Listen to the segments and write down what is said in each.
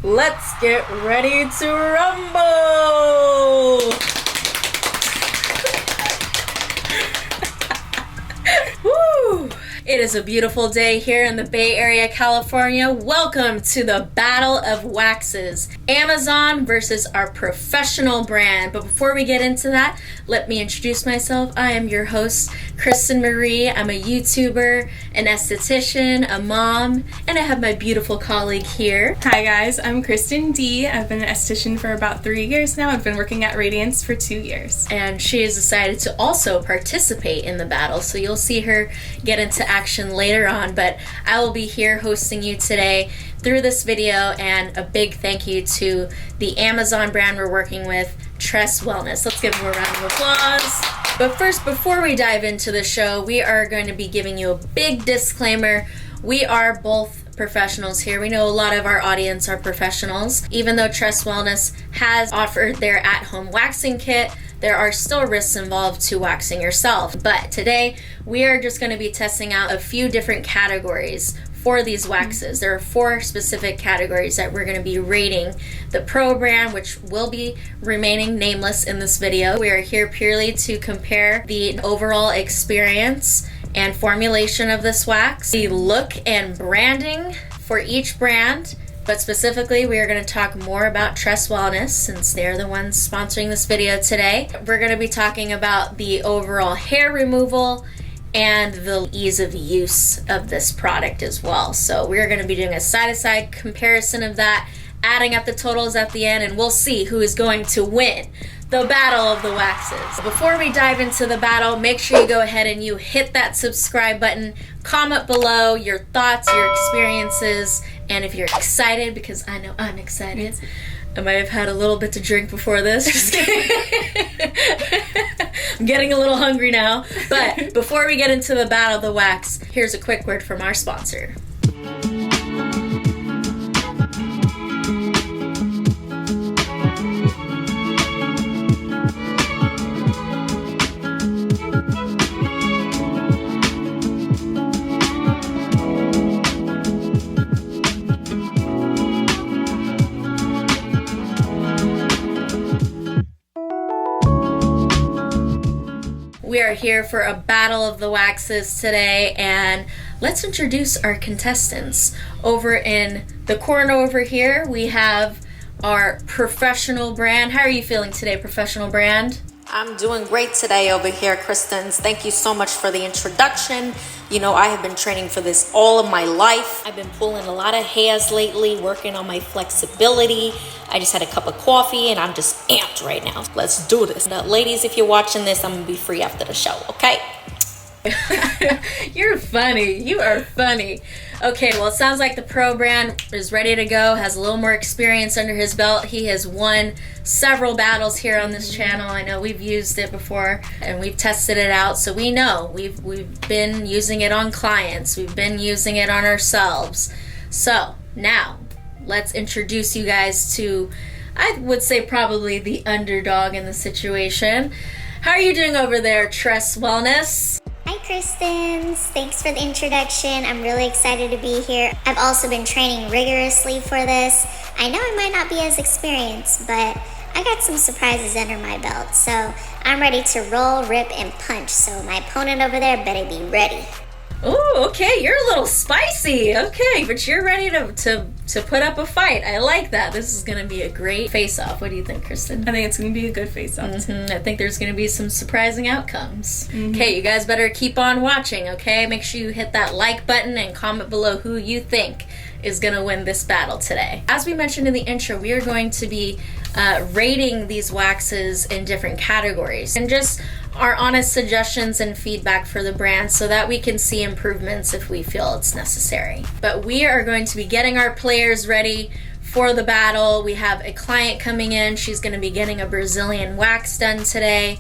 Let's get ready to rumble! Woo! It is a beautiful day here in the Bay Area, California. Welcome to the Battle of Waxes, Amazon versus our professional brand. But before we get into that, let me introduce myself. I am your host, Kristen Marie. I'm a YouTuber, an esthetician, a mom, and I have my beautiful colleague here. Hi guys, I'm Kristen D. I've been an esthetician for about 3 years now. I've been working at RADIANCE for 2 years. And she has decided to also participate in the battle, so you'll see her get into action later on, but I will be here hosting you today through this video, and a big thank you to the Amazon brand we're working with, Tress Wellness. Let's give them a round of applause. But first, before we dive into the show, we are going to be giving you a big disclaimer. We are both professionals here. We know a lot of our audience are professionals. Even though Tress Wellness has offered their at-home waxing kit, there are still risks involved to waxing yourself. But today, we are just going to be testing out a few different categories for these waxes. There are 4 specific categories that we're going to be rating the Pro brand, which will be remaining nameless in this video. We are here purely to compare the overall experience and formulation of this wax, the look and branding for each brand. But specifically, we are going to talk more about Tress Wellness since they're the ones sponsoring this video today. We're going to be talking about the overall hair removal and the ease of use of this product as well. So we're going to be doing a side-to-side comparison of that, adding up the totals at the end, and we'll see who is going to win the Battle of the Waxes. Before we dive into the battle, make sure you go ahead and you hit that subscribe button, comment below your thoughts, your experiences, and if you're excited, because I know I'm excited. I might have had a little bit to drink before this. Just kidding. I'm getting a little hungry now. But before we get into the Battle of the Wax, here's a quick word from our sponsor. We are here for a Battle of the Waxes today, and let's introduce our contestants. Over in the corner over here, we have our professional brand. How are you feeling today, professional brand? I'm doing great today over here, Kristen. Thank you so much for the introduction. You know, I have been training for this all of my life. I've been pulling a lot of hairs lately, working on my flexibility. I just had a cup of coffee and I'm just amped right now. Let's do this. Now, ladies, if you're watching this, I'm gonna be free after the show, okay? You're funny. You are funny. Okay, well, it sounds like the Pro brand is ready to go, has a little more experience under his belt. He has won several battles here on this channel. I know we've used it before and we've tested it out, so we know. We've been using it on clients. We've been using it on ourselves. So, now, let's introduce you guys to, I would say, probably the underdog in the situation. How are you doing over there, Tress Wellness? Hi Kristen, thanks for the introduction. I'm really excited to be here. I've also been training rigorously for this. I know I might not be as experienced, but I got some surprises under my belt. So I'm ready to roll, rip, and punch. So my opponent over there better be ready. Oh, okay, you're a little spicy. Okay, but you're ready to put up a fight. I like that. This is going to be a great face-off. What do you think, Kristen? I think it's going to be a good face-off. I think there's going to be some surprising outcomes. Okay, you guys better keep on watching, okay? Make sure you hit that like button and comment below who you think is going to win this battle today. As we mentioned in the intro, we are going to be rating these waxes in different categories and just our honest suggestions and feedback for the brand so that we can see improvements if we feel it's necessary. But we are going to be getting our players ready for the battle. We have a client coming in. She's going to be getting a Brazilian wax done today.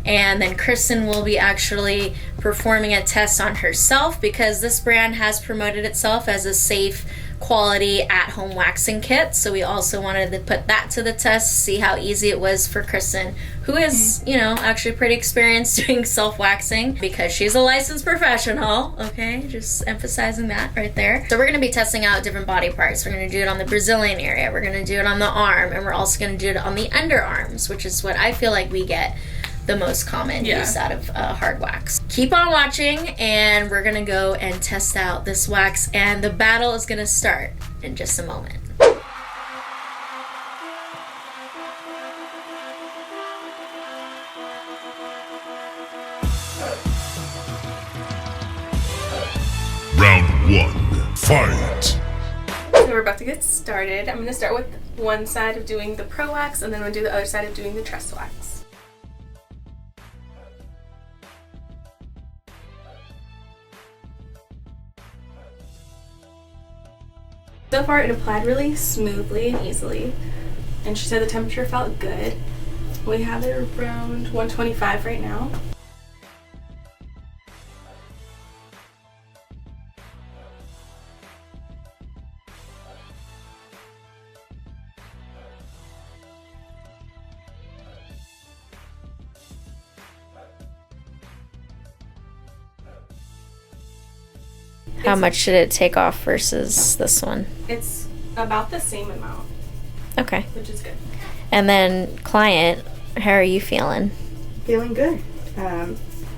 And then Kristen will be actually performing a test on herself because this brand has promoted itself as a safe, quality at-home waxing kit. So we also wanted to put that to the test, see how easy it was for Kristen, who is, you know, actually pretty experienced doing self-waxing because she's a licensed professional, okay? Just emphasizing that right there. So we're going to be testing out different body parts. We're going to do it on the Brazilian area, we're going to do it on the arm, and we're also going to do it on the underarms, which is what I feel like we get the most common use out of hard wax. Keep on watching, and we're gonna go and test out this wax, and the battle is gonna start in just a moment. Round 1, fight! So we're about to get started. I'm going to start with one side of doing the Pro Wax, and then we'll do the other side of doing the Tress Wax. So far it applied really smoothly and easily, and she said the temperature felt good. We have it around 125 right now. How much did it take off versus this one? It's about the same amount. Okay. Which is good. And then client, how are you feeling? Feeling good.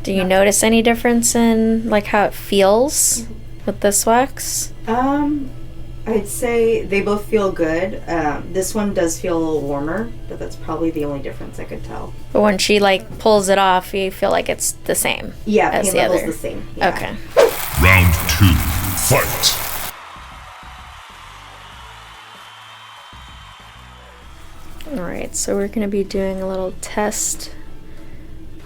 Do you notice any difference in like how it feels with this wax? I'd say they both feel good. This one does feel a little warmer, but that's probably the only difference I could tell. But when she like pulls it off, you feel like it's the same. Yeah, as pain the level's other. the same. Yeah. Okay. Round 2, fight! Alright, so we're going to be doing a little test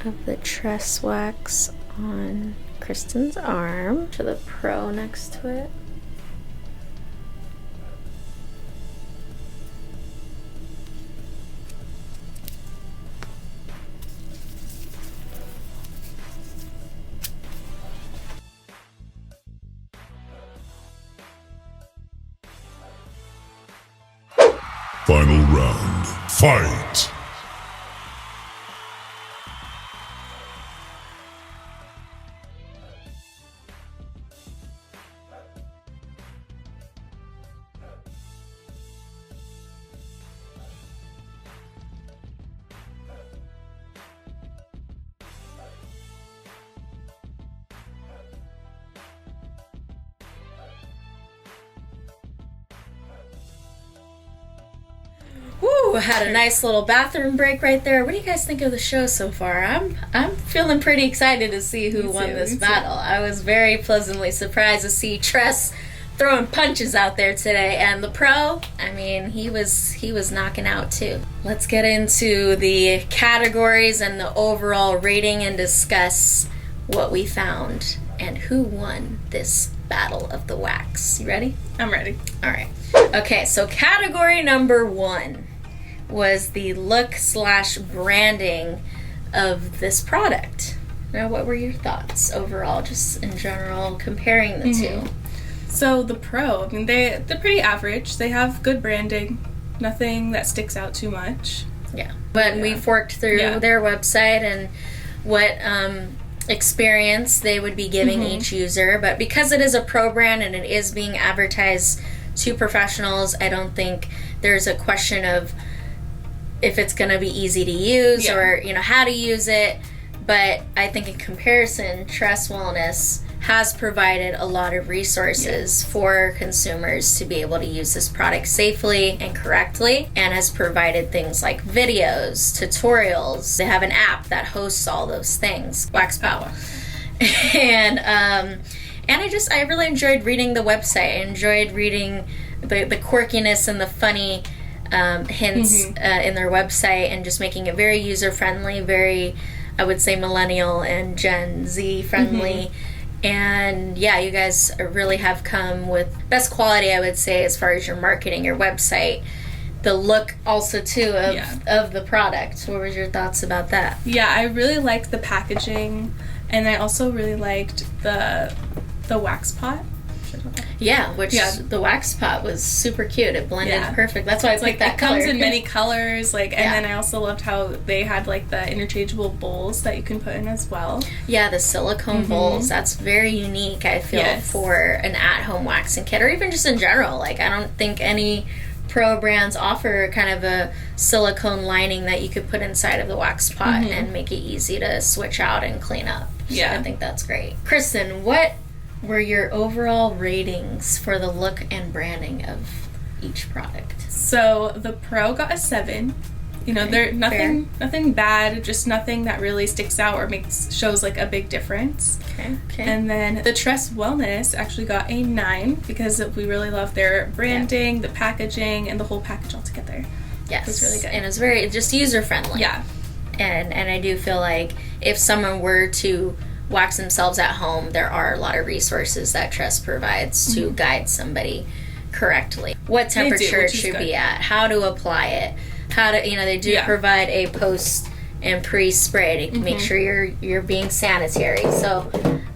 of the Tress wax on Kristen's arm to the Pro next to it. Final round, fight! Woo! Had a nice little bathroom break right there. What do you guys think of the show so far? I'm feeling pretty excited to see who won this battle. I was very pleasantly surprised to see Tress throwing punches out there today, and the Pro, I mean, he was knocking out too. Let's get into the categories and the overall rating and discuss what we found and who won this battle of the wax. You ready? I'm ready. All right. Okay, so category number 1 was the look/branding of this product. Now, what were your thoughts overall, just in general, comparing the two? So the Pro, I mean, they're pretty average. They have good branding, nothing that sticks out too much. Yeah. But we forked through their website and what experience they would be giving each user. But because it is a Pro brand and it is being advertised to professionals, I don't think there's a question of if it's going to be easy to use or, you know, how to use it. But I think in comparison, Tress Wellness has provided a lot of resources for consumers to be able to use this product safely and correctly, and has provided things like videos, tutorials. They have an app that hosts all those things, Wax Power. And I really enjoyed reading the website. I enjoyed reading the quirkiness and the funny hints in their website, and just making it very user-friendly, very, I would say, millennial and Gen Z friendly. And yeah, you guys really have come with best quality, I would say, as far as your marketing, your website, the look also too of the product. What were your thoughts about that? Yeah, I really liked the packaging, and I also really liked the wax pot. Yeah, which the wax pot was super cute. It blended perfect. That's why I picked that color. It comes in many colors, like, and then I also loved how they had like the interchangeable bowls that you can put in as well. Yeah, the silicone bowls. That's very unique, I feel, for an at-home waxing kit, or even just in general. Like, I don't think any pro brands offer kind of a silicone lining that you could put inside of the wax pot and make it easy to switch out and clean up. So I think that's great. Kristen, what were your overall ratings for the look and branding of each product? So the Pro got a 7. You know, there nothing bad, just nothing that really sticks out or shows like a big difference. Okay. And then the Tress Wellness actually got a 9 because we really love their branding, the packaging, and the whole package all together. Yes, it was really good, and it's very just user friendly. Yeah, and I do feel like if someone were to wax themselves at home, there are a lot of resources that Tress provides to guide somebody correctly. What temperature it should be at, how to apply it. How to, they do provide a post and pre-spray to make sure you're being sanitary. So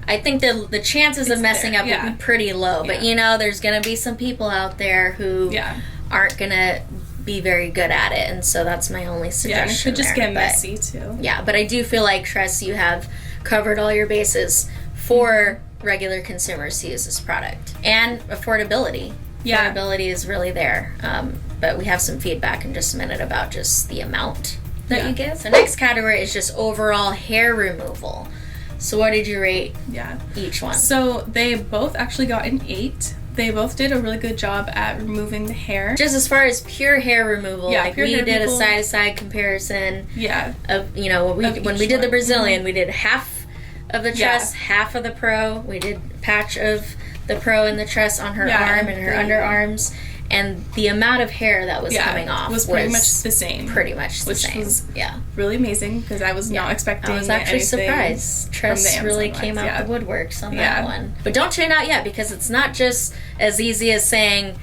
I think the chances of messing up would be pretty low. But there's gonna be some people out there who aren't gonna be very good at it, and so that's my only suggestion. Yeah, and it could just get messy too. Yeah, but I do feel like, Tress, you have covered all your bases for regular consumers to use this product, and affordability. Yeah, affordability is really there. But we have some feedback in just a minute about just the amount that you give. So next category is just overall hair removal. So what did you rate each one? So they both actually got an 8. They both did a really good job at removing the hair. Just as far as pure hair removal, like we did a side-to-side comparison. Yeah. Of, when we did the Brazilian, we did half of the Tress, half of the Pro. We did a patch of the Pro and the Tress on her arm and her underarms. And the amount of hair that was coming off was pretty much the same. Pretty much the same. Which was really amazing because I was not expecting. I was actually surprised. Tress really came out the woodworks on that one. But don't tune out yet, because it's not just as easy as saying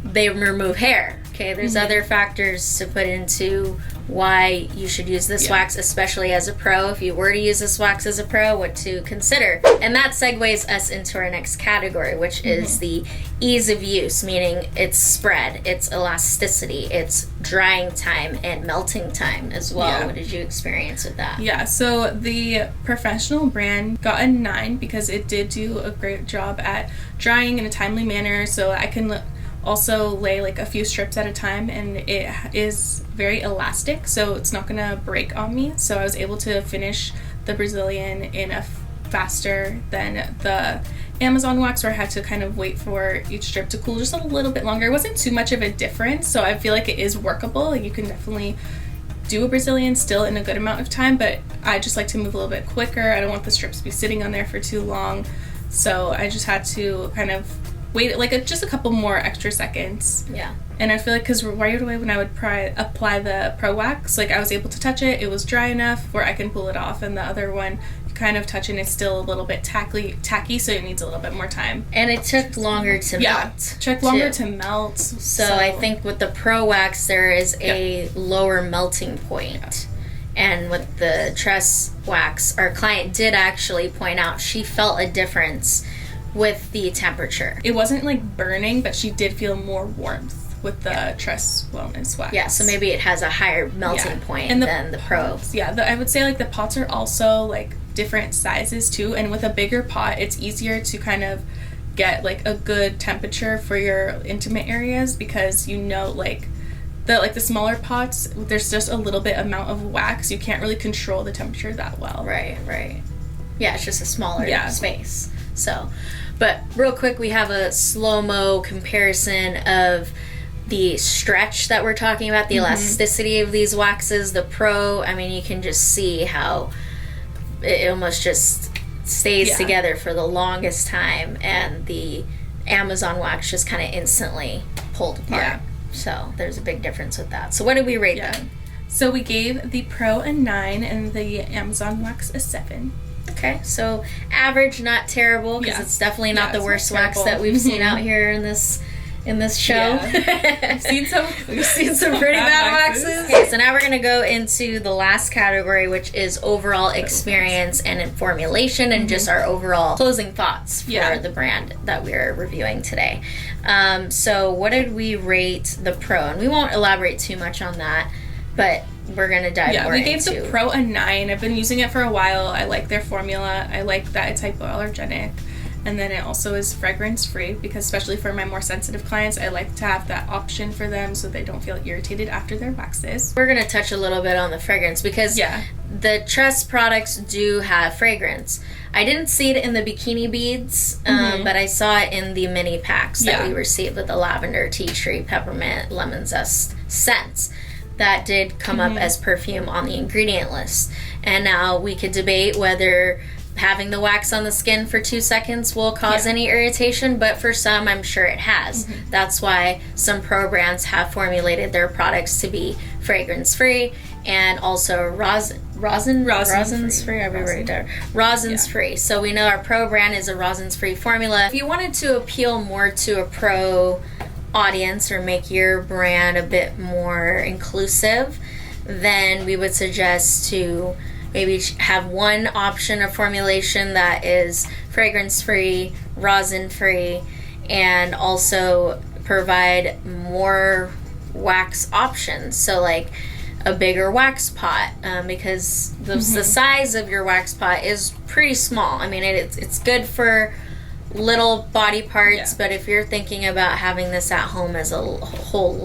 they remove hair. Okay, there's other factors to put into why you should use this wax, especially as a pro. If you were to use this wax as a pro, what to consider. And that segues us into our next category, which is the ease of use, meaning its spread, its elasticity, its drying time, and melting time as well. Yeah. What did you experience with that? Yeah, so the Professional brand got a 9 because it did do a great job at drying in a timely manner, so I can also lay like a few strips at a time, and it is very elastic, so it's not gonna break on me. So I was able to finish the Brazilian in a faster than the Amazon wax, where I had to kind of wait for each strip to cool just a little bit longer. It wasn't too much of a difference, so I feel like it is workable. Like, you can definitely do a Brazilian still in a good amount of time, but I just like to move a little bit quicker. I don't want the strips to be sitting on there for too long, so I just had to kind of wait like just a couple more extra seconds. Yeah. And I feel like, because right away when I would apply the Pro Wax, like, I was able to touch it, it was dry enough where I can pull it off, and the other one, you kind of touch it and it's still a little bit tacky, so it needs a little bit more time. And it took longer to melt. Took longer to melt. So I think with the Pro Wax, there is a lower melting point. And with the Tress Wax, our client did actually point out she felt a difference with the temperature. It wasn't like burning, but she did feel more warmth with the Tress Wellness Wax. Yeah, so maybe it has a higher melting point than the Pro. Yeah, I would say like the pots are also like different sizes too, and with a bigger pot, it's easier to kind of get like a good temperature for your intimate areas, because like the smaller pots, there's just a little bit amount of wax. You can't really control the temperature that well. Right. Yeah, it's just a smaller space. So, but real quick, we have a slow-mo comparison of the stretch that we're talking about, the elasticity of these waxes. The Pro, I mean, you can just see how it almost just stays together for the longest time, and the Amazon wax just kind of instantly pulled apart. Yeah. So there's a big difference with that. So what did we rate them? So we gave the Pro a 9 and the Amazon wax a 7. Okay, so average, not terrible, because it's definitely not the worst wax that we've seen out here in this in this show. Yeah. We've seen some pretty bad waxes. Okay, so now we're going to go into the last category, which is overall experience and in formulation, and just our overall closing thoughts for the brand that we're reviewing today. So what did we rate the Pro? And we won't elaborate too much on that, but we're going to dive more into. Yeah, we gave the Pro a 9. I've been using it for a while. I like their formula. I like that it's hypoallergenic. And then it also is fragrance free, because especially for my more sensitive clients, I like to have that option for them so they don't feel irritated after their waxes. We're going to touch a little bit on the fragrance, because the Tress products do have fragrance. I didn't see it in the bikini beads, but I saw it in the mini packs that we received with the lavender, tea tree, peppermint, lemon zest scents. That did come up as perfume on the ingredient list. And now we could debate whether having the wax on the skin for 2 seconds will cause any irritation, but for some, I'm sure it has. That's why some pro brands have formulated their products to be fragrance free and also rosins free. Rosins free. So we know our pro brand is a rosins free formula. If you wanted to appeal more to a pro audience or make your brand a bit more inclusive, then we would suggest to maybe have one option of formulation that is fragrance-free, rosin-free, and also provide more wax options. So like a bigger wax pot, because the size of your wax pot is pretty small. I mean, it's good for little body parts, but if you're thinking about having this at home as a whole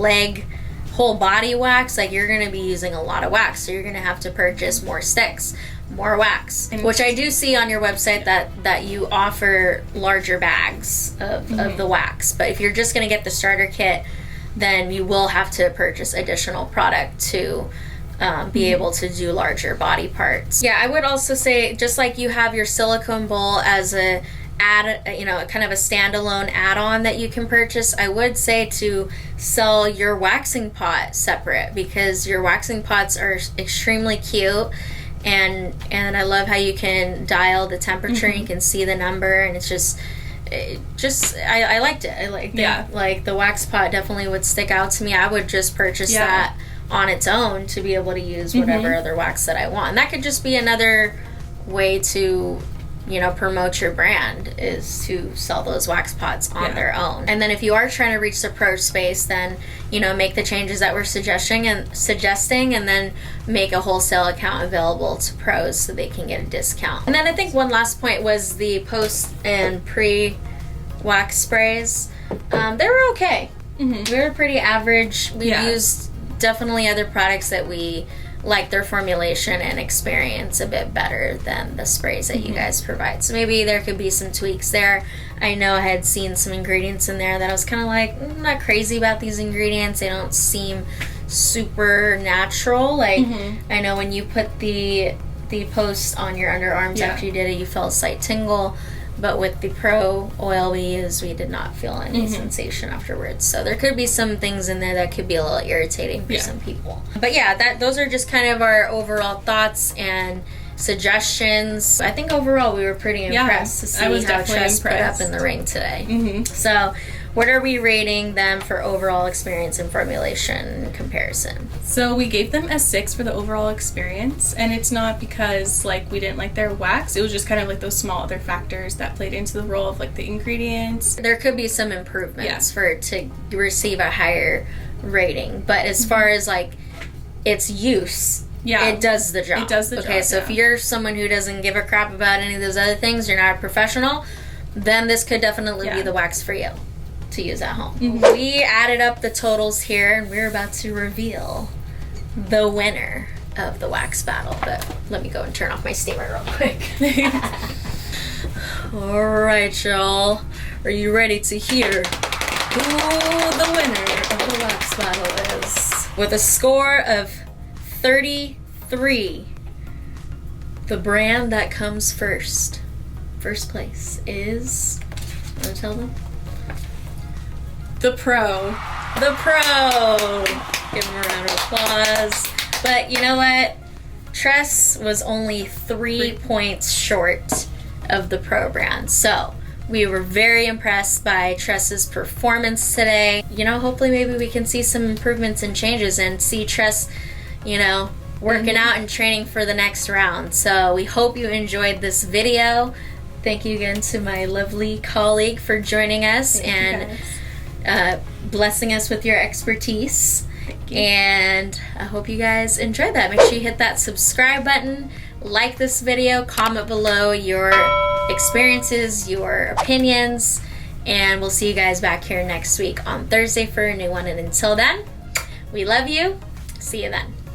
body wax, like you're going to be using a lot of wax, so you're going to have to purchase more sticks, more wax, which I do see on your website that you offer larger bags of the wax. But if you're just going to get the starter kit, then you will have to purchase additional product to be able to do larger body parts. Yeah, I would also say, just like you have your silicone bowl as kind of a standalone add-on that you can purchase, I would say to sell your waxing pot separate, because your waxing pots are extremely cute, and I love how you can dial the temperature, you can see the number, and it's I liked it. I liked it. Like the wax pot definitely would stick out to me. I would just purchase that on its own to be able to use whatever other wax that I want. And that could just be another way to promote your brand, is to sell those wax pots on their own. And then if you are trying to reach the pro space, then make the changes that we're suggesting, and then make a wholesale account available to pros so they can get a discount. And then I think one last point was the post and pre wax sprays. They were okay. We were pretty average. We used definitely other products that we like their formulation and experience a bit better than the sprays that you guys provide. So maybe there could be some tweaks there. I know I had seen some ingredients in there that I was kind of like, I'm not crazy about these ingredients. They don't seem super natural. Like, I know when you put the post on your underarms after you did it, you felt a slight tingle. But with the Pro oil we used, we did not feel any sensation afterwards. So there could be some things in there that could be a little irritating for some people. But yeah, those are just kind of our overall thoughts and suggestions. I think overall we were pretty impressed to see how Tress put up in the ring today. So what are we rating them for overall experience and formulation comparison? So we gave them a 6 for the overall experience, and it's not because we didn't like their wax. It was just kind of like those small other factors that played into the role of the ingredients. There could be some improvements for it to receive a higher rating, but as far as its use, it does the job. It does the job. Okay, so if you're someone who doesn't give a crap about any of those other things, you're not a professional, then this could definitely be the wax for you to use at home. We added up the totals here, and we're about to reveal the winner of the wax battle. But let me go and turn off my steamer real quick. Alright, y'all. Are you ready to hear who the winner of the wax battle is? With a score of 33, the brand that comes first place is... Want to tell them? The Pro. The Pro! Give them a round of applause. But you know what? Tress was only 3 points short of the Pro brand. So We were very impressed by Tress's performance today. You know, hopefully maybe we can see some improvements and changes and see Tress, you know, working out and training for the next round. So we hope you enjoyed this video. Thank you again to my lovely colleague for joining us and blessing us with your expertise. And I hope you guys enjoyed that. Make sure you hit that subscribe button, like this video, comment below your experiences, your opinions, and we'll see you guys back here next week on Thursday for a new one. And until then, we love you. See you then.